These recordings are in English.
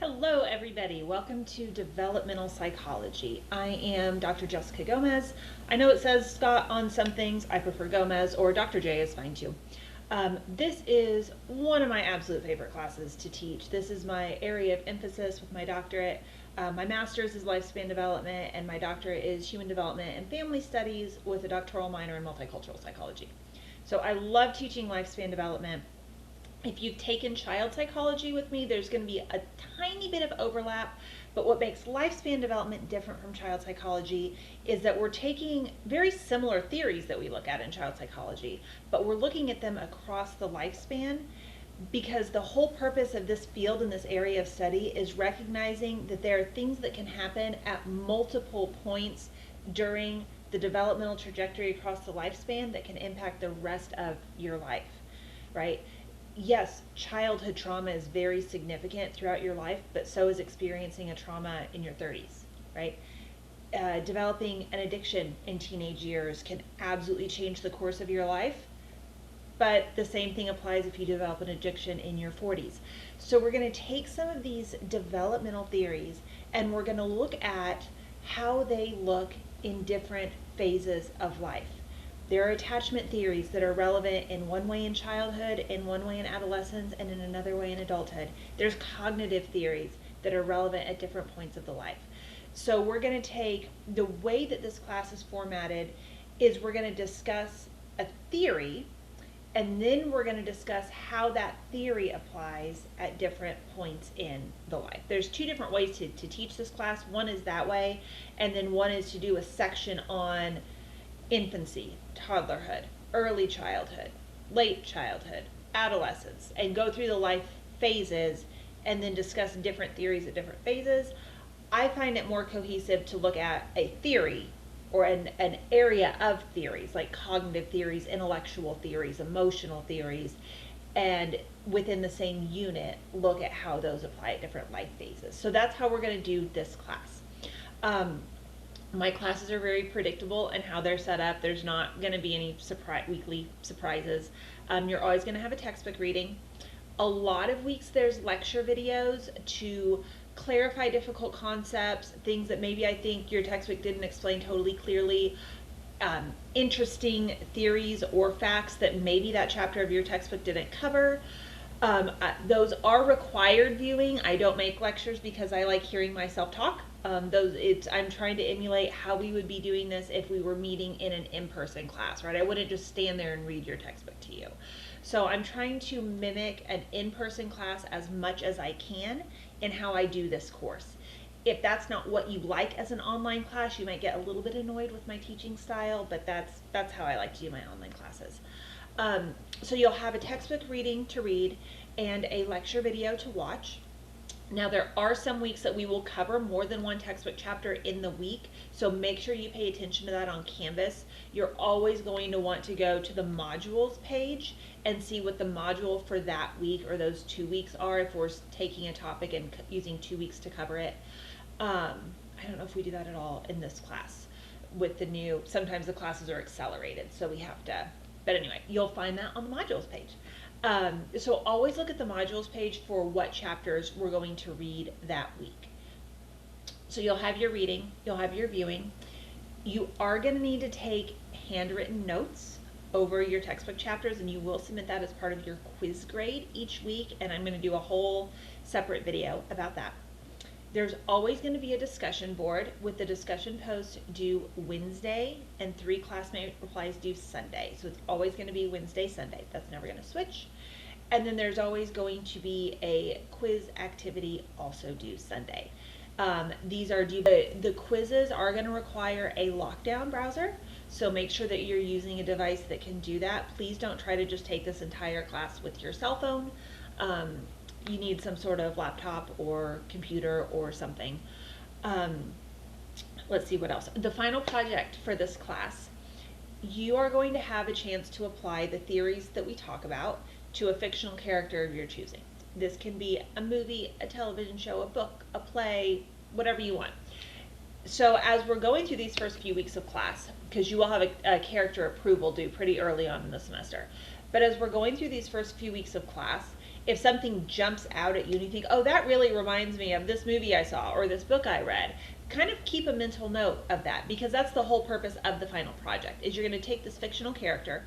Hello everybody, welcome to Developmental Psychology. I am Dr. Jessica Gomez. I know it says Scott on some things, I prefer Gomez, or Dr. J is fine too. This is one of my absolute favorite classes to teach. This is my area of emphasis with my doctorate. My master's is lifespan development and my doctorate is human development and family studies with a doctoral minor in multicultural psychology. So I love teaching lifespan development. If you've taken child psychology with me, there's going to be a tiny bit of overlap, but what makes lifespan development different from child psychology is that we're taking very similar theories that we look at in child psychology, but we're looking at them across the lifespan because the whole purpose of this field and this area of study is recognizing that there are things that can happen at multiple points during the developmental trajectory across the lifespan that can impact the rest of your life, right? Yes, childhood trauma is very significant throughout your life, but so is experiencing a trauma in your 30s, right? Developing an addiction in teenage years can absolutely change the course of your life, but the same thing applies if you develop an addiction in your 40s. So we're going to take some of these developmental theories and we're going to look at how they look in different phases of life. There are attachment theories that are relevant in one way in childhood, in one way in adolescence, and in another way in adulthood. There's cognitive theories that are relevant at different points of the life. So we're going to take the way that this class is formatted is we're going to discuss a theory, and then we're going to discuss how that theory applies at different points in the life. There's two different ways to teach this class. One is that way, and then one is to do a section on infancy, toddlerhood, early childhood, late childhood, adolescence, and go through the life phases and then discuss different theories at different phases. I find it more cohesive to look at a theory or an area of theories like cognitive theories, intellectual theories, emotional theories, and within the same unit look at how those apply at different life phases. So that's how we're going to do this class. My classes are very predictable in how they're set up. There's not going to be any weekly surprises. You're always going to have a textbook reading. A lot of weeks there's lecture videos to clarify difficult concepts, things that maybe I think your textbook didn't explain totally clearly, interesting theories or facts that maybe that chapter of your textbook didn't cover. Those are required viewing. I don't make lectures because I like hearing myself talk. I'm trying to emulate how we would be doing this if we were meeting in an in-person class, right? I wouldn't just stand there and read your textbook to you. So I'm trying to mimic an in-person class as much as I can in how I do this course. If that's not what you like as an online class, you might get a little bit annoyed with my teaching style, but that's how I like to do my online classes. So you'll have a textbook reading to read and a lecture video to watch. Now there are some weeks that we will cover more than one textbook chapter in the week, so make sure you pay attention to that on Canvas. You're always going to want to go to the modules page and see what the module for that week or those 2 weeks are if we're taking a topic and using 2 weeks to cover it. I don't know if we do that at all in this class with the new, sometimes the classes are accelerated, so we have to, but anyway, you'll find that on the modules page. So always look at the modules page for what chapters we're going to read that week. So you'll have your reading, you'll have your viewing. You are going to need to take handwritten notes over your textbook chapters, and you will submit that as part of your quiz grade each week, and I'm going to do a whole separate video about that. There's always going to be a discussion board with the discussion post due Wednesday and 3 classmate replies due Sunday. So it's always going to be Wednesday, Sunday. That's never going to switch. And then there's always going to be a quiz activity also due Sunday. These are due, the quizzes are going to require a lockdown browser. So make sure that you're using a device that can do that. Please don't try to just take this entire class with your cell phone. You need some sort of laptop or computer or something. Let's see what else. The final project for this class, you are going to have a chance to apply the theories that we talk about to a fictional character of your choosing. This can be a movie, a television show, a book, a play, whatever you want. So as we're going through these first few weeks of class, because you will have a character approval due pretty early on in the semester, but as we're going through these first few weeks of class, if something jumps out at you and you think, oh, that really reminds me of this movie I saw or this book I read, kind of keep a mental note of that, because that's the whole purpose of the final project. Is you're going to take this fictional character,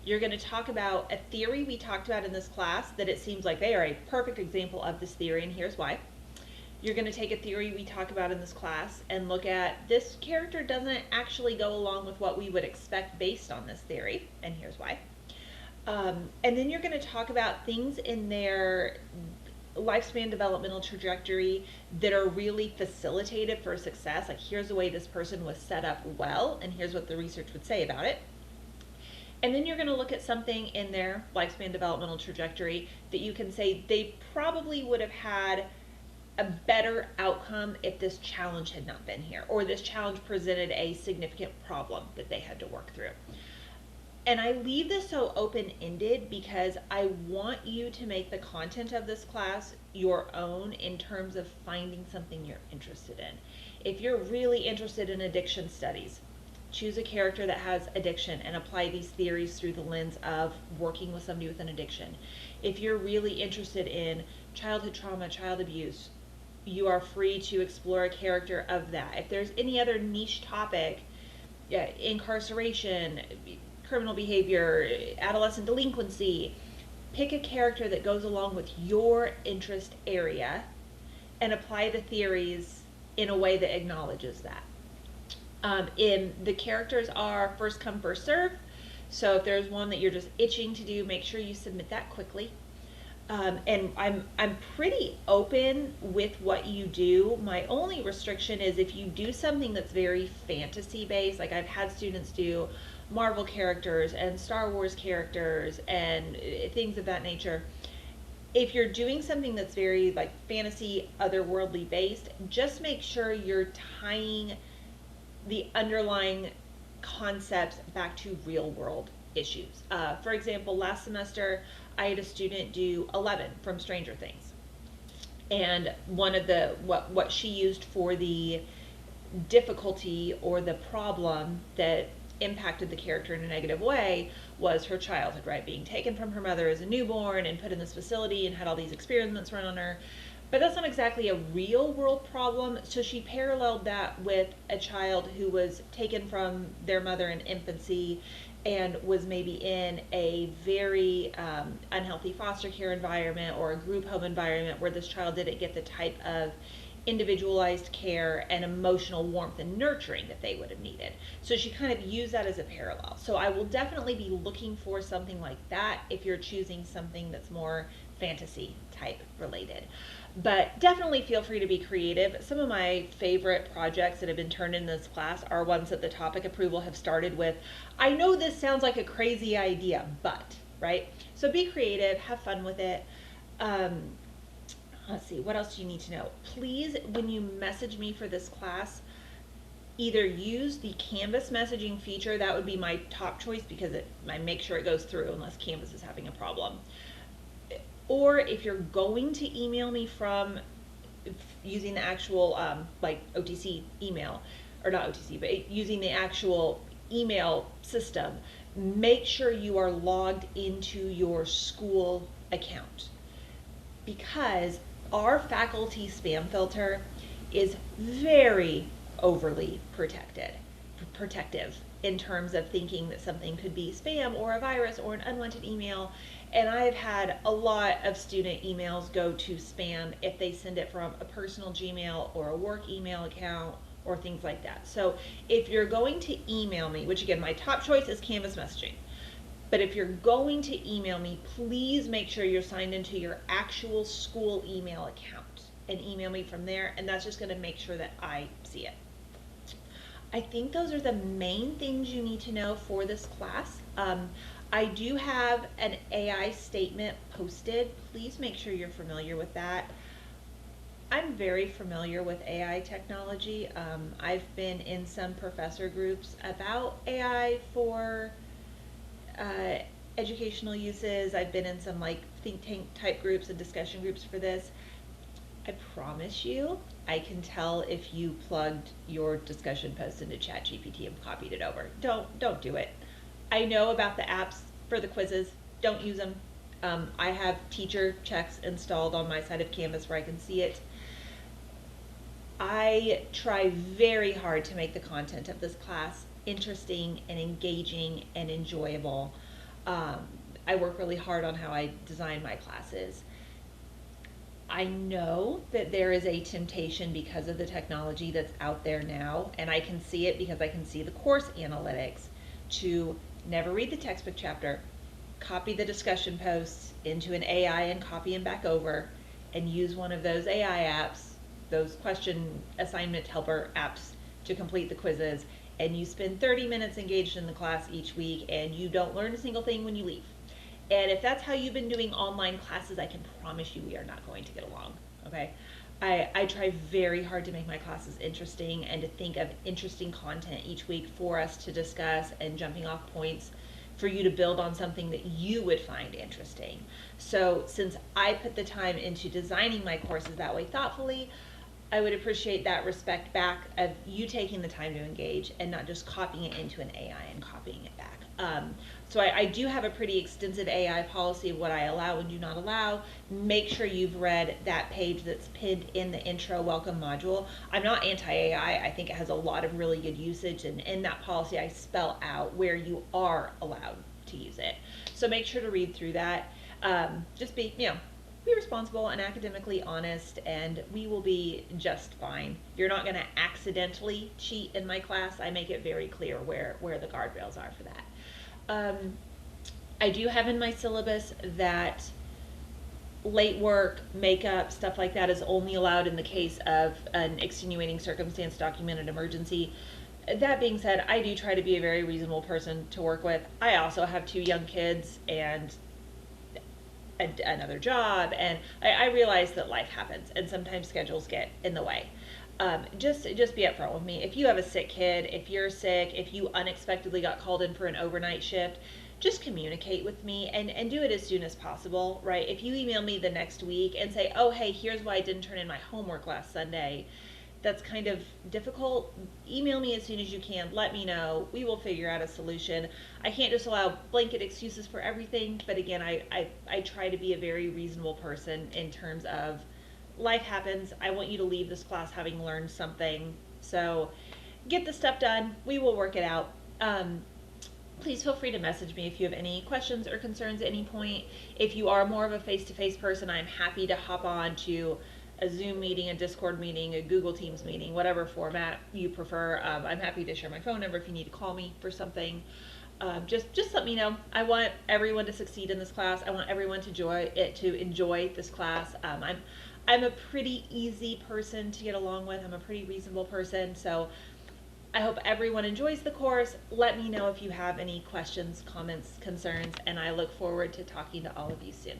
you're going to talk about a theory we talked about in this class that it seems like they are a perfect example of this theory, and here's why. You're going to take a theory we talk about in this class and look at this character doesn't actually go along with what we would expect based on this theory, and here's why. And then you're going to talk about things in their lifespan developmental trajectory that are really facilitated for success. Like, here's the way this person was set up well, and here's what the research would say about it. And then you're going to look at something in their lifespan developmental trajectory that you can say they probably would have had a better outcome if this challenge had not been here, or this challenge presented a significant problem that they had to work through. And I leave this so open-ended because I want you to make the content of this class your own in terms of finding something you're interested in. If you're really interested in addiction studies, choose a character that has addiction and apply these theories through the lens of working with somebody with an addiction. If you're really interested in childhood trauma, child abuse, you are free to explore a character of that. If there's any other niche topic, incarceration, criminal behavior, adolescent delinquency, pick a character that goes along with your interest area and apply the theories in a way that acknowledges that. The characters are first come, first serve. So if there's one that you're just itching to do, make sure you submit that quickly. And I'm pretty open with what you do. My only restriction is if you do something that's very fantasy based, like I've had students do Marvel characters and Star Wars characters and things of that nature. If you're doing something that's very like fantasy, otherworldly based, just make sure you're tying the underlying concepts back to real world issues. For example, last semester I had a student do 11 from Stranger Things, and one of the what she used for the difficulty or the problem that impacted the character in a negative way was her childhood, right? Being taken from her mother as a newborn and put in this facility and had all these experiments run on her. But that's not exactly a real world problem, so she paralleled that with a child who was taken from their mother in infancy and was maybe in a very unhealthy foster care environment or a group home environment where this child didn't get the type of individualized care and emotional warmth and nurturing that they would have needed. So she kind of used that as a parallel. So I will definitely be looking for something like that if you're choosing something that's more fantasy type related. But definitely feel free to be creative. Some of my favorite projects that have been turned in this class are ones that the topic approval have started with, I know this sounds like a crazy idea, but, right? So be creative, have fun with it. Let's see, what else do you need to know? Please, when you message me for this class, either use the Canvas messaging feature. That would be my top choice because I make sure it goes through unless Canvas is having a problem. Or if you're going to email me from using the actual like OTC email, or not OTC, but using the actual email system, make sure you are logged into your school account, because our faculty spam filter is very overly protective in terms of thinking that something could be spam or a virus or an unwanted email. And I've had a lot of student emails go to spam if they send it from a personal Gmail or a work email account or things like that. So if you're going to email me, which again, my top choice is Canvas messaging, but if you're going to email me, please make sure you're signed into your actual school email account and email me from there, and that's just going to make sure that I see it. I think those are the main things you need to know for this class. I do have an AI statement posted. Please make sure you're familiar with that. I'm very familiar with AI technology. I've been in some professor groups about AI for educational uses. I've been in some like think tank type groups and discussion groups for this. I promise you, I can tell if you plugged your discussion post into ChatGPT and copied it over. Don't do it. I know about the apps for the quizzes. Don't use them. I have teacher checks installed on my side of Canvas where I can see it. I try very hard to make the content of this class interesting and engaging and enjoyable. Um, I work really hard on how I design my classes. I know that there is a temptation because of the technology that's out there now, and I can see it because I can see the course analytics, to never read the textbook chapter, copy the discussion posts into an AI and copy them back over, and use one of those AI apps, those question assignment helper apps, to complete the quizzes. And you spend 30 minutes engaged in the class each week, and you don't learn a single thing when you leave. And if that's how you've been doing online classes, I can promise you we are not going to get along, okay? I try very hard to make my classes interesting and to think of interesting content each week for us to discuss and jumping off points for you to build on something that you would find interesting. So since I put the time into designing my courses that way thoughtfully, I would appreciate that respect back of you taking the time to engage and not just copying it into an AI and copying it back. So I do have a pretty extensive AI policy of what I allow and do not allow. Make sure you've read that page that's pinned in the intro welcome module. I'm not anti-AI. I think it has a lot of really good usage, and in that policy I spell out where you are allowed to use it. So make sure to read through that. Just be responsible and academically honest, and we will be just fine. You're not going to accidentally cheat in my class. I make it very clear where the guardrails are for that. I do have in my syllabus that late work, makeup, stuff like that is only allowed in the case of an extenuating circumstance, documented emergency. That being said, I do try to be a very reasonable person to work with. I also have 2 young kids and another job, and I realize that life happens and sometimes schedules get in the way. Just be upfront with me. If you have a sick kid, if you're sick, if you unexpectedly got called in for an overnight shift, just communicate with me and do it as soon as possible, right? If you email me the next week and say, oh, hey, here's why I didn't turn in my homework last Sunday, that's kind of difficult. Email me as soon as you can. Let me know. We will figure out a solution. I can't just allow blanket excuses for everything, but again, I try to be a very reasonable person in terms of life happens. I want you to leave this class having learned something. So get the stuff done. We will work it out. Please feel free to message me if you have any questions or concerns at any point. If you are more of a face-to-face person, I'm happy to hop on to a Zoom meeting, a Discord meeting, a Google Teams meeting, whatever format you prefer. I'm happy to share my phone number if you need to call me for something. Just let me know. I want everyone to succeed in this class. I want everyone to enjoy this class. I'm a pretty easy person to get along with. I'm a pretty reasonable person, so I hope everyone enjoys the course. Let me know if you have any questions, comments, concerns, and I look forward to talking to all of you soon.